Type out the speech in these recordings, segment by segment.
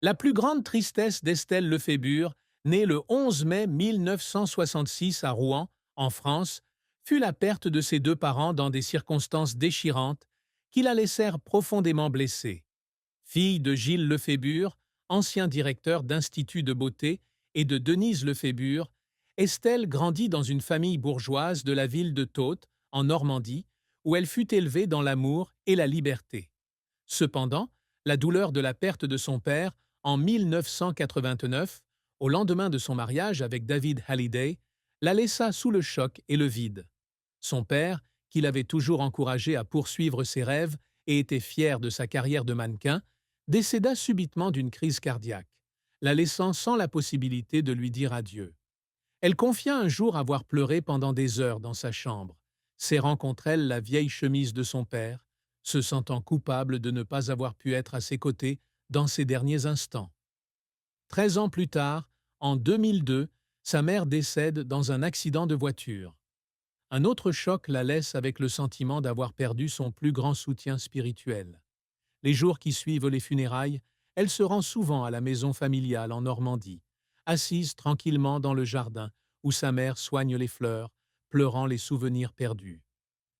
La plus grande tristesse d'Estelle Lefébure, née le 11 mai 1966 à Rouen, en France, fut la perte de ses deux parents dans des circonstances déchirantes qui la laissèrent profondément blessée. Fille de Gilles Lefébure, ancien directeur d'institut de beauté, et de Denise Lefébure, Estelle grandit dans une famille bourgeoise de la ville de Thautes, en Normandie, où elle fut élevée dans l'amour et la liberté. Cependant, la douleur de la perte de son père en 1989, au lendemain de son mariage avec David Hallyday, la laissa sous le choc et le vide. Son père, qui l'avait toujours encouragé à poursuivre ses rêves et était fier de sa carrière de mannequin, décéda subitement d'une crise cardiaque, la laissant sans la possibilité de lui dire adieu. Elle confia un jour avoir pleuré pendant des heures dans sa chambre, serrant contre elle la vieille chemise de son père, se sentant coupable de ne pas avoir pu être à ses côtés dans ses derniers instants. 13 ans plus tard, en 2002, sa mère décède dans un accident de voiture. Un autre choc la laisse avec le sentiment d'avoir perdu son plus grand soutien spirituel. Les jours qui suivent les funérailles, elle se rend souvent à la maison familiale en Normandie, assise tranquillement dans le jardin où sa mère soigne les fleurs, pleurant les souvenirs perdus.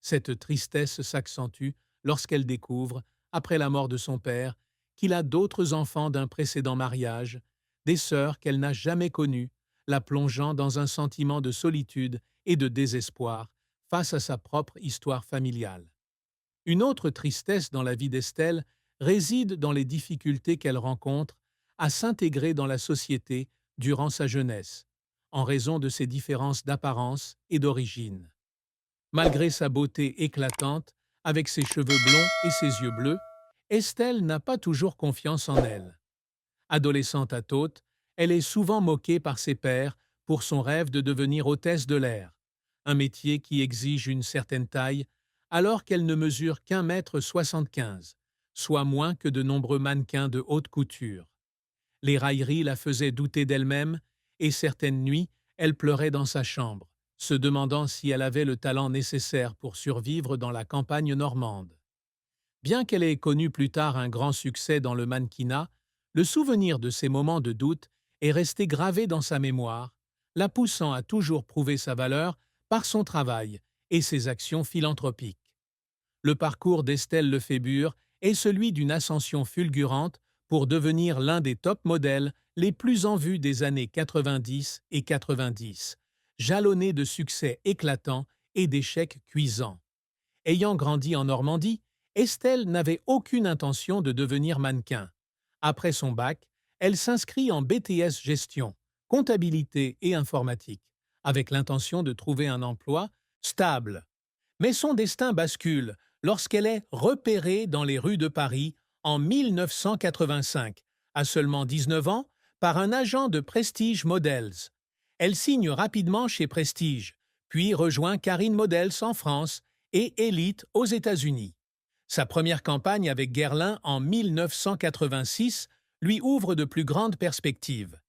Cette tristesse s'accentue lorsqu'elle découvre, après la mort de son père, qu'il a d'autres enfants d'un précédent mariage, des sœurs qu'elle n'a jamais connues, la plongeant dans un sentiment de solitude et de désespoir face à sa propre histoire familiale. Une autre tristesse dans la vie d'Estelle réside dans les difficultés qu'elle rencontre à s'intégrer dans la société durant sa jeunesse, en raison de ses différences d'apparence et d'origine. Malgré sa beauté éclatante, avec ses cheveux blonds et ses yeux bleus, Estelle n'a pas toujours confiance en elle. Adolescente à Thautes, elle est souvent moquée par ses pairs pour son rêve de devenir hôtesse de l'air, un métier qui exige une certaine taille, alors qu'elle ne mesure qu'1,75 m, soit moins que de nombreux mannequins de haute couture. Les railleries la faisaient douter d'elle-même, et certaines nuits, elle pleurait dans sa chambre, se demandant si elle avait le talent nécessaire pour survivre dans la campagne normande. Bien qu'elle ait connu plus tard un grand succès dans le mannequinat, le souvenir de ces moments de doute est resté gravé dans sa mémoire, la poussant à toujours prouver sa valeur par son travail et ses actions philanthropiques. Le parcours d'Estelle Lefébure est celui d'une ascension fulgurante pour devenir l'un des top modèles les plus en vue des années 90 et 90, jalonné de succès éclatants et d'échecs cuisants. Ayant grandi en Normandie, Estelle n'avait aucune intention de devenir mannequin. Après son bac, elle s'inscrit en BTS Gestion, comptabilité et informatique, avec l'intention de trouver un emploi stable. Mais son destin bascule lorsqu'elle est repérée dans les rues de Paris en 1985, à seulement 19 ans, par un agent de Prestige Models. Elle signe rapidement chez Prestige, puis rejoint Karine Models en France et Elite aux États-Unis. Sa première campagne avec Guerlain en 1986 lui ouvre de plus grandes perspectives,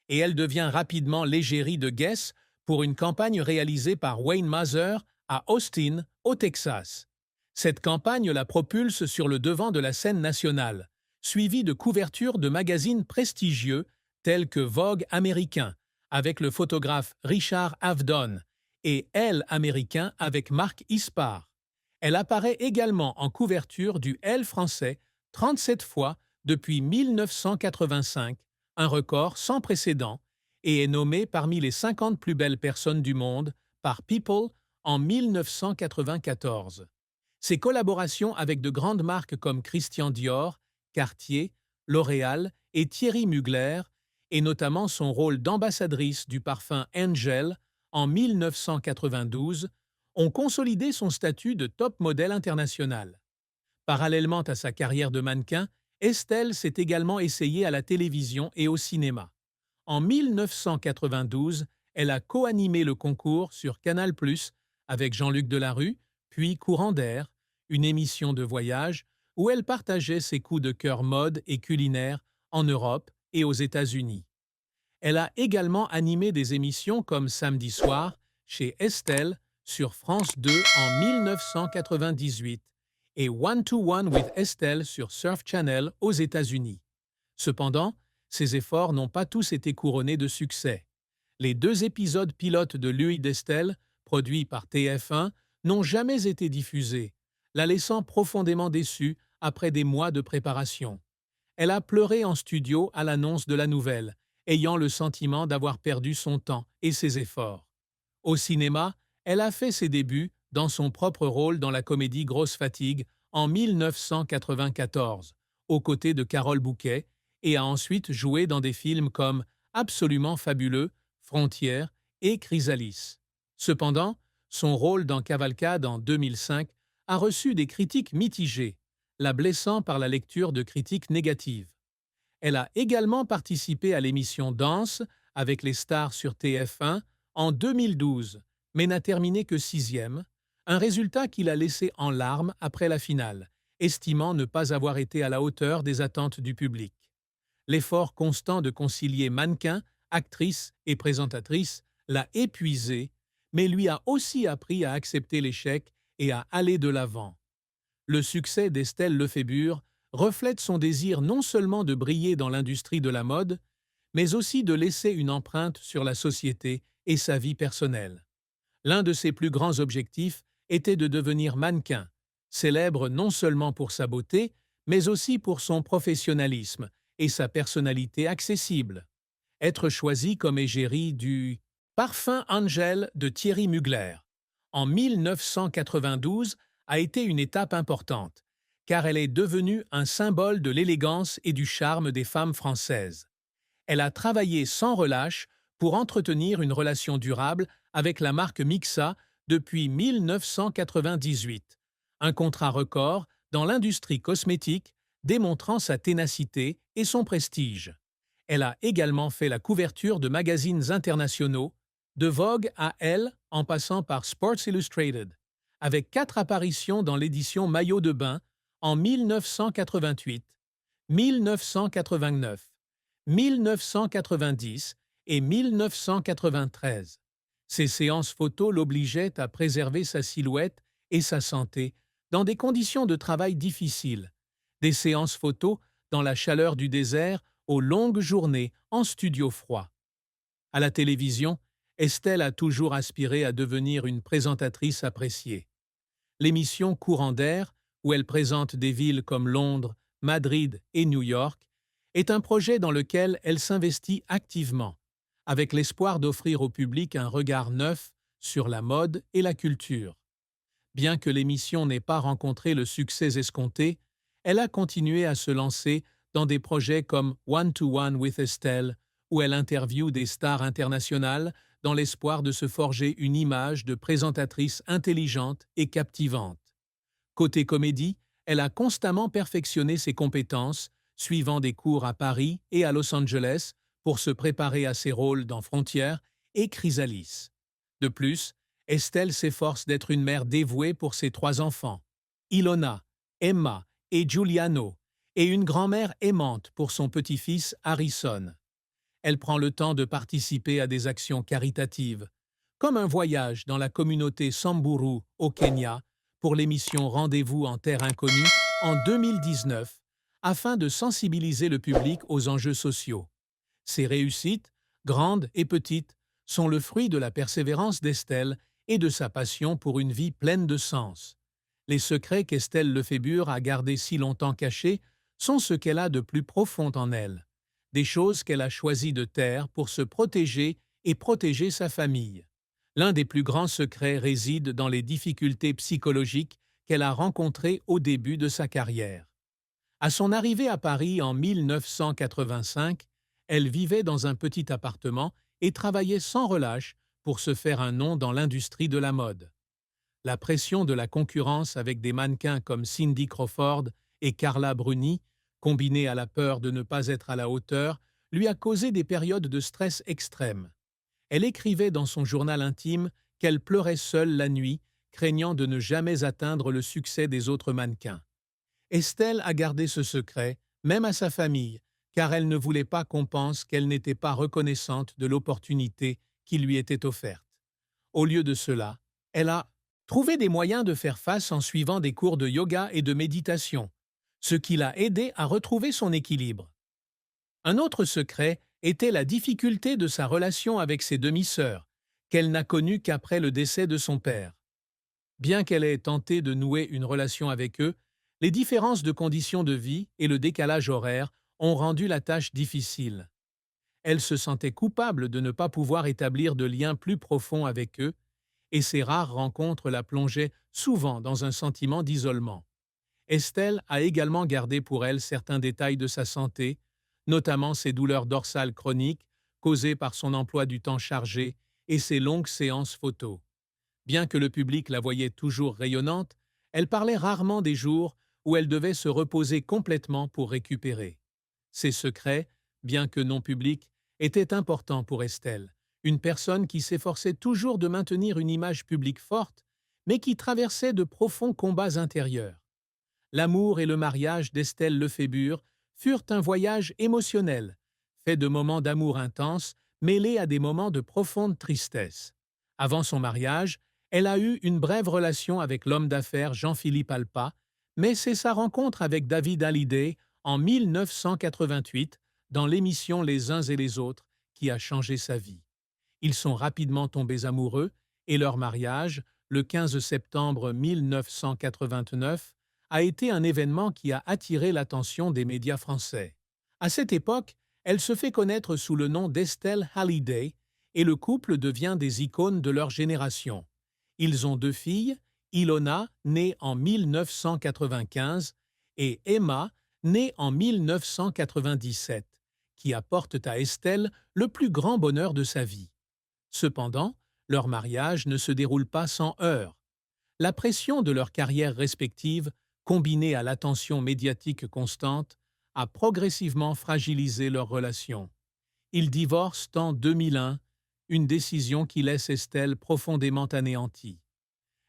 et elle devient rapidement l'égérie de Guess pour une campagne réalisée par Wayne Mazer à Austin, au Texas. Cette campagne la propulse sur le devant de la scène nationale, suivie de couvertures de magazines prestigieux tels que Vogue américain, avec le photographe Richard Avedon, et Elle américain avec Marc Ispar. Elle apparaît également en couverture du Elle français 37 fois depuis 1985, un record sans précédent, et est nommée parmi les 50 plus belles personnes du monde par People en 1994. Ses collaborations avec de grandes marques comme Christian Dior, Cartier, L'Oréal et Thierry Mugler, et notamment son rôle d'ambassadrice du parfum Angel en 1992, ont consolidé son statut de top modèle international. Parallèlement à sa carrière de mannequin, Estelle s'est également essayée à la télévision et au cinéma. En 1992, elle a co-animé le concours sur Canal+ avec Jean-Luc Delarue, puis Courant d'air, une émission de voyage où elle partageait ses coups de cœur mode et culinaire en Europe et aux États-Unis. Elle a également animé des émissions comme Samedi soir chez Estelle sur France 2 en 1998 et One to One with Estelle sur Surf Channel aux États-Unis. Cependant, Ses efforts n'ont pas tous été couronnés de succès. Les 2 épisodes pilotes de Louis d'Estel, produits par TF1, n'ont jamais été diffusés, la laissant profondément déçue après des mois de préparation. Elle a pleuré en studio à l'annonce de la nouvelle, ayant le sentiment d'avoir perdu son temps et ses efforts. Au cinéma, elle a fait ses débuts dans son propre rôle dans la comédie Grosse Fatigue en 1994, aux côtés de Carole Bouquet, et a ensuite joué dans des films comme Absolument fabuleux, Frontières et Chrysalis. Cependant, son rôle dans Cavalcade en 2005 a reçu des critiques mitigées, la blessant par la lecture de critiques négatives. Elle a également participé à l'émission Danse avec les stars sur TF1 en 2012, mais n'a terminé que 6e, un résultat qui l'a laissé en larmes après la finale, estimant ne pas avoir été à la hauteur des attentes du public. L'effort constant de concilier mannequin, actrice et présentatrice l'a épuisée, mais lui a aussi appris à accepter l'échec et à aller de l'avant. Le succès d'Estelle Lefébure reflète son désir non seulement de briller dans l'industrie de la mode, mais aussi de laisser une empreinte sur la société et sa vie personnelle. L'un de ses plus grands objectifs était de devenir mannequin, célèbre non seulement pour sa beauté, mais aussi pour son professionnalisme et sa personnalité accessible. Être choisie comme égérie du Parfum Angel de Thierry Mugler en 1992 a été une étape importante, car elle est devenue un symbole de l'élégance et du charme des femmes françaises. Elle a travaillé sans relâche pour entretenir une relation durable avec la marque Mixa depuis 1998, un contrat record dans l'industrie cosmétique démontrant sa ténacité et son prestige. Elle a également fait la couverture de magazines internationaux, de Vogue à Elle en passant par Sports Illustrated, avec 4 apparitions dans l'édition Maillot de bain en 1988, 1989, 1990 et 1993. Ces séances photos l'obligeaient à préserver sa silhouette et sa santé dans des conditions de travail difficiles. Des séances photos dans la chaleur du désert aux longues journées en studio froid. À la télévision, Estelle a toujours aspiré à devenir une présentatrice appréciée. L'émission Courant d'air, où elle présente des villes comme Londres, Madrid et New York, est un projet dans lequel elle s'investit activement, avec l'espoir d'offrir au public un regard neuf sur la mode et la culture. Bien que l'émission n'ait pas rencontré le succès escompté, elle a continué à se lancer dans des projets comme One to One with Estelle, où elle interviewe des stars internationales dans l'espoir de se forger une image de présentatrice intelligente et captivante. Côté comédie, elle a constamment perfectionné ses compétences, suivant des cours à Paris et à Los Angeles pour se préparer à ses rôles dans Frontières et Chrysalis. De plus, Estelle s'efforce d'être une mère dévouée pour ses 3 enfants, Ilona, Emma et Giuliano, et une grand-mère aimante pour son petit-fils Harrison. Elle prend le temps de participer à des actions caritatives, comme un voyage dans la communauté Samburu au Kenya pour l'émission Rendez-vous en Terre Inconnue en 2019, afin de sensibiliser le public aux enjeux sociaux. Ces réussites, grandes et petites, sont le fruit de la persévérance d'Estelle et de sa passion pour une vie pleine de sens. Les secrets qu'Estelle Lefébure a gardés si longtemps cachés sont ce qu'elle a de plus profond en elle, des choses qu'elle a choisi de taire pour se protéger et protéger sa famille. L'un des plus grands secrets réside dans les difficultés psychologiques qu'elle a rencontrées au début de sa carrière. À son arrivée à Paris en 1985, elle vivait dans un petit appartement et travaillait sans relâche pour se faire un nom dans l'industrie de la mode. La pression de la concurrence avec des mannequins comme Cindy Crawford et Carla Bruni, combinée à la peur de ne pas être à la hauteur, lui a causé des périodes de stress extrême. Elle écrivait dans son journal intime qu'elle pleurait seule la nuit, craignant de ne jamais atteindre le succès des autres mannequins. Estelle a gardé ce secret, même à sa famille, car elle ne voulait pas qu'on pense qu'elle n'était pas reconnaissante de l'opportunité qui lui était offerte. Au lieu de cela, elle a trouvé des moyens de faire face en suivant des cours de yoga et de méditation, ce qui l'a aidée à retrouver son équilibre. Un autre secret était la difficulté de sa relation avec ses demi-sœurs, qu'elle n'a connue qu'après le décès de son père. Bien qu'elle ait tenté de nouer une relation avec eux, les différences de conditions de vie et le décalage horaire ont rendu la tâche difficile. Elle se sentait coupable de ne pas pouvoir établir de liens plus profonds avec eux, et ces rares rencontres la plongeaient souvent dans un sentiment d'isolement. Estelle a également gardé pour elle certains détails de sa santé, notamment ses douleurs dorsales chroniques causées par son emploi du temps chargé et ses longues séances photos. Bien que le public la voyait toujours rayonnante, elle parlait rarement des jours où elle devait se reposer complètement pour récupérer. Ses secrets, bien que non publics, étaient importants pour Estelle, une personne qui s'efforçait toujours de maintenir une image publique forte, mais qui traversait de profonds combats intérieurs. L'amour et le mariage d'Estelle Lefébure furent un voyage émotionnel, fait de moments d'amour intenses mêlés à des moments de profonde tristesse. Avant son mariage, elle a eu une brève relation avec l'homme d'affaires Jean-Philippe Alpa, mais c'est sa rencontre avec David Hallyday en 1988 dans l'émission Les uns et les autres qui a changé sa vie. Ils sont rapidement tombés amoureux et leur mariage, le 15 septembre 1989, a été un événement qui a attiré l'attention des médias français. À cette époque, elle se fait connaître sous le nom d'Estelle Hallyday et le couple devient des icônes de leur génération. Ils ont deux filles, Ilona, née en 1995, et Emma, née en 1997, qui apportent à Estelle le plus grand bonheur de sa vie. Cependant, leur mariage ne se déroule pas sans heurts. La pression de leurs carrières respectives, combinée à l'attention médiatique constante, a progressivement fragilisé leur relation. Ils divorcent en 2001, une décision qui laisse Estelle profondément anéantie.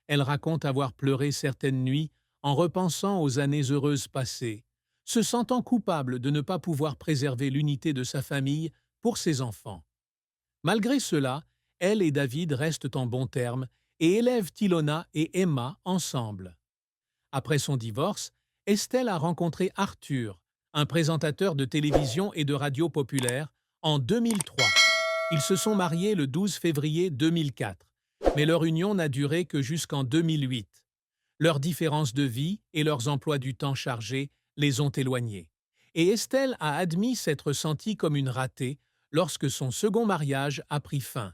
Elle raconte avoir pleuré certaines nuits en repensant aux années heureuses passées, se sentant coupable de ne pas pouvoir préserver l'unité de sa famille pour ses enfants. Malgré cela, elle et David restent en bons termes et élèvent Ilona et Emma ensemble. Après son divorce, Estelle a rencontré Arthur, un présentateur de télévision et de radio populaire, en 2003. Ils se sont mariés le 12 février 2004, mais leur union n'a duré que jusqu'en 2008. Leurs différences de vie et leurs emplois du temps chargés les ont éloignés. Et Estelle a admis s'être sentie comme une ratée lorsque son second mariage a pris fin.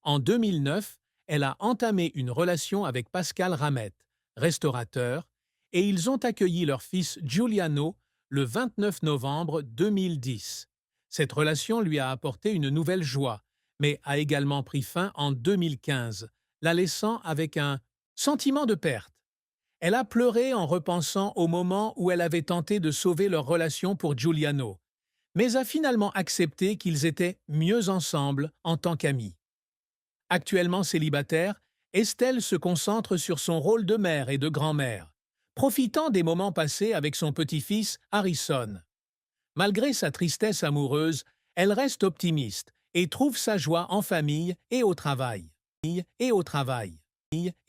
En 2009, elle a entamé une relation avec Pascal Ramette, restaurateur, et ils ont accueilli leur fils Giuliano le 29 novembre 2010. Cette relation lui a apporté une nouvelle joie, mais a également pris fin en 2015, la laissant avec un sentiment de perte. Elle a pleuré en repensant au moment où elle avait tenté de sauver leur relation pour Giuliano, mais a finalement accepté qu'ils étaient mieux ensemble en tant qu'amis. Actuellement célibataire, Estelle se concentre sur son rôle de mère et de grand-mère, profitant des moments passés avec son petit-fils Harrison. Malgré sa tristesse amoureuse, elle reste optimiste et trouve sa joie en famille et au travail.